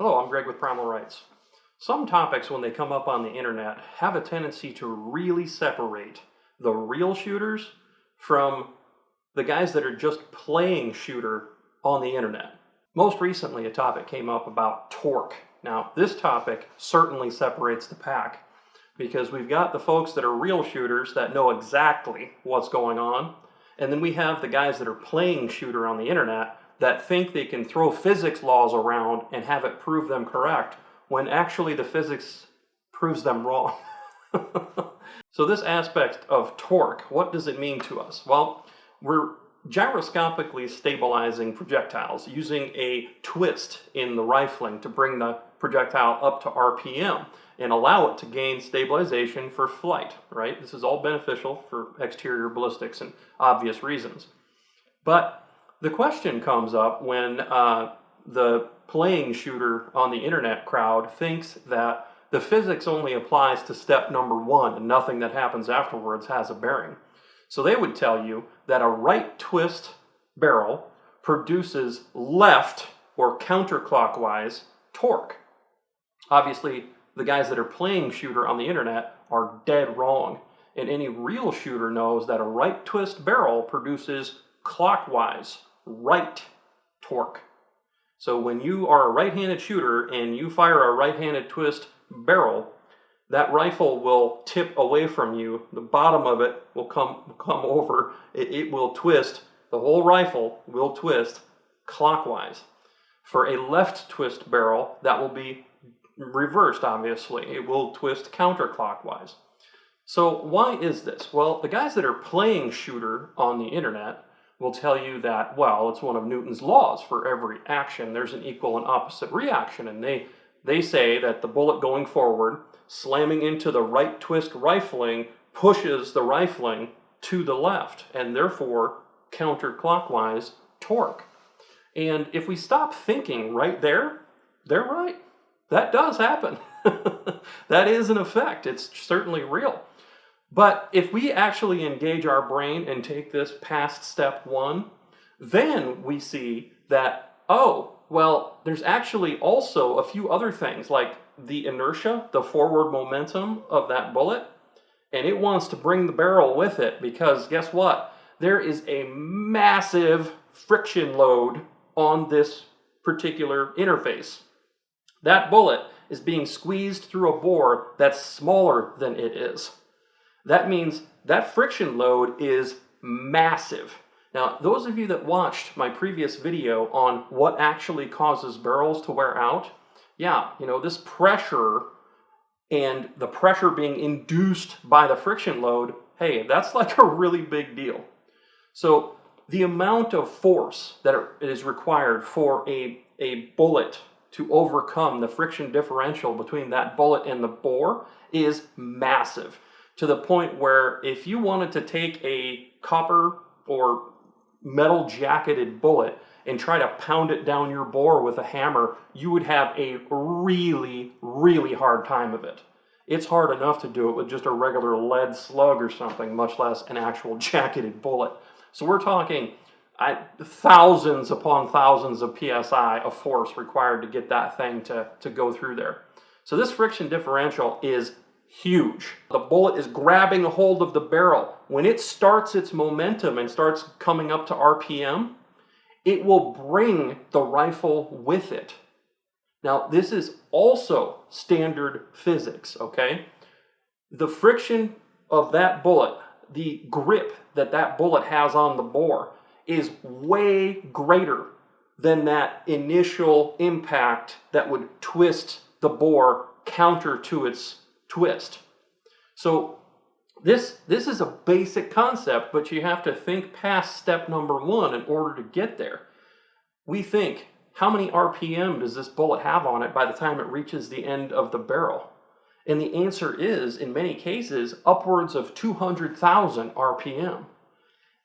Hello, I'm Greg with Primal Rights. Some topics, when they come up on the internet, have a tendency to really separate the real shooters from the guys that are just playing shooter on the internet. Most recently, a topic came up about torque. Now, this topic certainly separates the pack because we've got the folks that are real shooters that know exactly what's going on, and then we have the guys that are playing shooter on the internet that think they can throw physics laws around and have it prove them correct when actually the physics proves them wrong. So this aspect of torque, what does it mean to us? Well, we're gyroscopically stabilizing projectiles using a twist in the rifling to bring the projectile up to RPM and allow it to gain stabilization for flight, right? This is all beneficial for exterior ballistics and obvious reasons. But the question comes up when the playing shooter on the internet crowd thinks that the physics only applies to step number one and nothing that happens afterwards has a bearing. So they would tell you that a right twist barrel produces left or counterclockwise torque. Obviously, the guys that are playing shooter on the internet are dead wrong. And any real shooter knows that a right twist barrel produces clockwise right torque. So when you are a right-handed shooter and you fire a right-handed twist barrel, that rifle will tip away from you. The bottom of it will come over. It will twist. The whole rifle will twist clockwise. For a left twist barrel, that will be reversed, obviously. It will twist counterclockwise. So why is this? Well, the guys that are playing shooter on the internet will tell you that, well, it's one of Newton's laws. For every action, there's an equal and opposite reaction. And they say that the bullet going forward, slamming into the right twist rifling, pushes the rifling to the left, and therefore counterclockwise torque. And if we stop thinking right there, they're right. That does happen. That is an effect. It's certainly real. But if we actually engage our brain and take this past step one, then we see that, oh, well, there's actually also a few other things like the inertia, the forward momentum of that bullet, and it wants to bring the barrel with it because guess what? There is a massive friction load on this particular interface. That bullet is being squeezed through a bore that's smaller than it is. That means that friction load is massive. Now, those of you that watched my previous video on what actually causes barrels to wear out, yeah, this pressure and the pressure being induced by the friction load, hey, that's like a really big deal. So the amount of force that is required for a bullet to overcome the friction differential between that bullet and the bore is massive. To the point where if you wanted to take a copper or metal jacketed bullet and try to pound it down your bore with a hammer, you would have a really, really hard time of it. It's hard enough to do it with just a regular lead slug or something, much less an actual jacketed bullet. So we're talking thousands upon thousands of PSI of force required to get that thing to go through there. So this friction differential is huge. The bullet is grabbing a hold of the barrel. When it starts its momentum and starts coming up to RPM, it will bring the rifle with it. Now, this is also standard physics, okay? The friction of that bullet, the grip that bullet has on the bore, is way greater than that initial impact that would twist the bore counter to its twist. So this is a basic concept, but you have to think past step number one in order to get there. We think, how many RPM does this bullet have on it by the time it reaches the end of the barrel? And the answer is, in many cases, upwards of 200,000 RPM.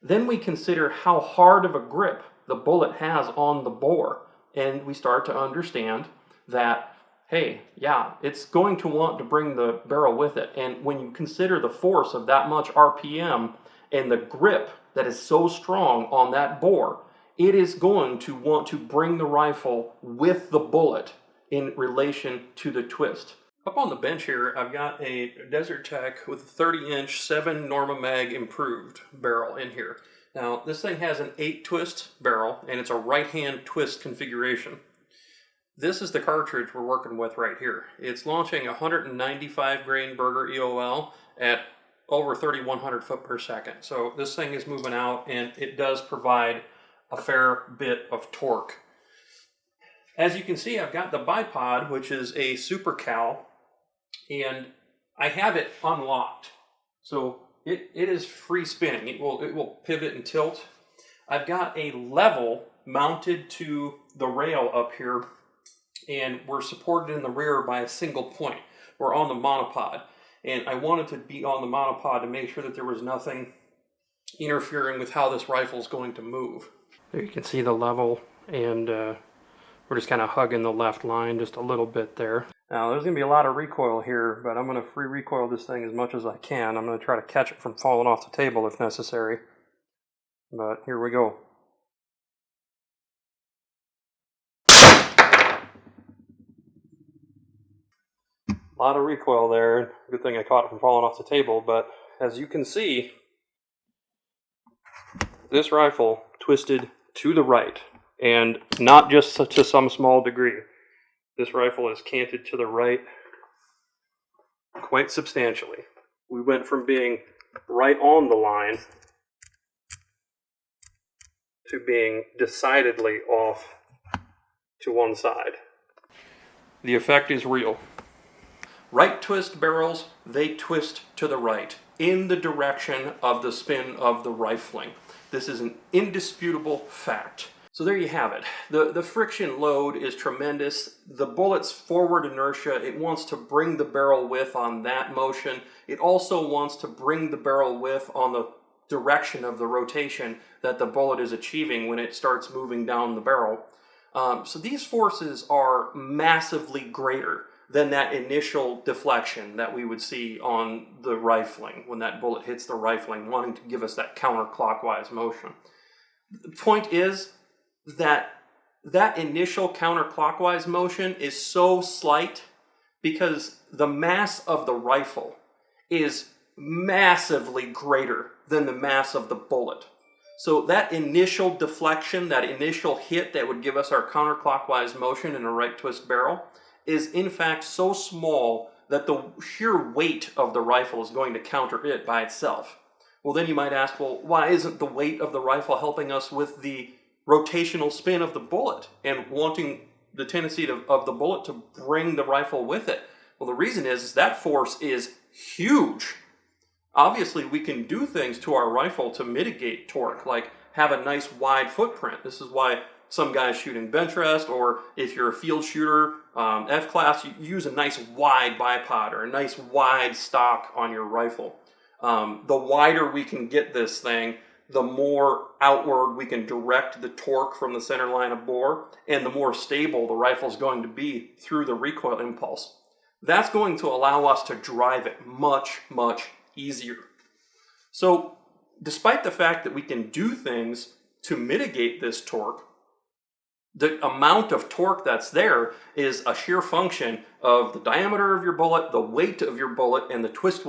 Then we consider how hard of a grip the bullet has on the bore, and we start to understand that hey, yeah, it's going to want to bring the barrel with it. And when you consider the force of that much RPM and the grip that is so strong on that bore, it is going to want to bring the rifle with the bullet in relation to the twist. Up on the bench here, I've got a Desert Tech with a 30-inch 7 Norma Mag improved barrel in here. Now, this thing has an 8-twist barrel, and it's a right-hand twist configuration. This is the cartridge we're working with right here. It's launching 195 grain Burger EOL at over 3,100 foot per second. So this thing is moving out, and it does provide a fair bit of torque. As you can see, I've got the bipod, which is a Super Cal, and I have it unlocked. So it is free spinning. It will pivot and tilt. I've got a level mounted to the rail up here, and we're supported in the rear by a single point. We're on the monopod, and I wanted to be on the monopod to make sure that there was nothing interfering with how this rifle is going to move. There you can see the level, and we're just kind of hugging the left line just a little bit there. Now there's going to be a lot of recoil here, but I'm going to free recoil this thing as much as I can. I'm going to try to catch it from falling off the table if necessary. But here we go. A lot of recoil there. Good thing I caught it from falling off the table, but as you can see, this rifle twisted to the right, and not just to some small degree. This rifle is canted to the right quite substantially. We went from being right on the line to being decidedly off to one side. The effect is real. Right twist barrels, they twist to the right in the direction of the spin of the rifling. This is an indisputable fact. So there you have it. The friction load is tremendous. The bullet's forward inertia, it wants to bring the barrel width on that motion. It also wants to bring the barrel width on the direction of the rotation that the bullet is achieving when it starts moving down the barrel. So these forces are massively greater than that initial deflection that we would see on the rifling when that bullet hits the rifling, wanting to give us that counterclockwise motion. The point is that initial counterclockwise motion is so slight because the mass of the rifle is massively greater than the mass of the bullet. So that initial deflection, that initial hit that would give us our counterclockwise motion in a right twist barrel is in fact so small that the sheer weight of the rifle is going to counter it by itself. Well, then you might ask, well, why isn't the weight of the rifle helping us with the rotational spin of the bullet and wanting the tendency of the bullet to bring the rifle with it? Well, the reason is that force is huge. Obviously, we can do things to our rifle to mitigate torque, like have a nice wide footprint. This is why some guys shoot in bench rest, or if you're a field shooter, F-class, you use a nice wide bipod or a nice wide stock on your rifle. The wider we can get this thing, the more outward we can direct the torque from the center line of bore, and the more stable the rifle is going to be through the recoil impulse. That's going to allow us to drive it much, much easier. So, despite the fact that we can do things to mitigate this torque, the amount of torque that's there is a sheer function of the diameter of your bullet, the weight of your bullet, and the twist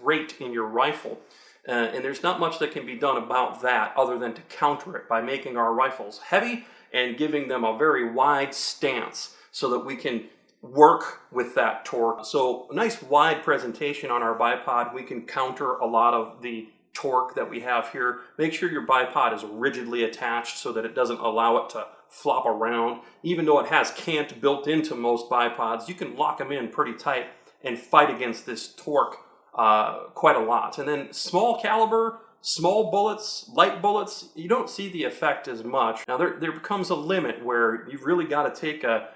rate in your rifle. And there's not much that can be done about that other than to counter it by making our rifles heavy and giving them a very wide stance so that we can work with that torque. So a nice wide presentation on our bipod, we can counter a lot of the torque that we have here. Make sure your bipod is rigidly attached so that it doesn't allow it to flop around. Even though it has cant built into most bipods, you can lock them in pretty tight and fight against this torque quite a lot. And then small caliber, small bullets, light bullets, you don't see the effect as much. Now there becomes a limit where you've really got to take a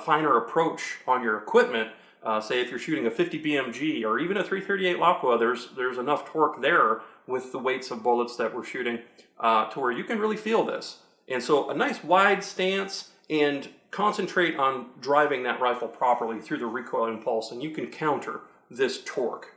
finer approach on your equipment. Say if you're shooting a 50 BMG or even a 338 Lapua, there's enough torque there with the weights of bullets that we're shooting to where you can really feel this. And so a nice wide stance and concentrate on driving that rifle properly through the recoil impulse, and you can counter this torque.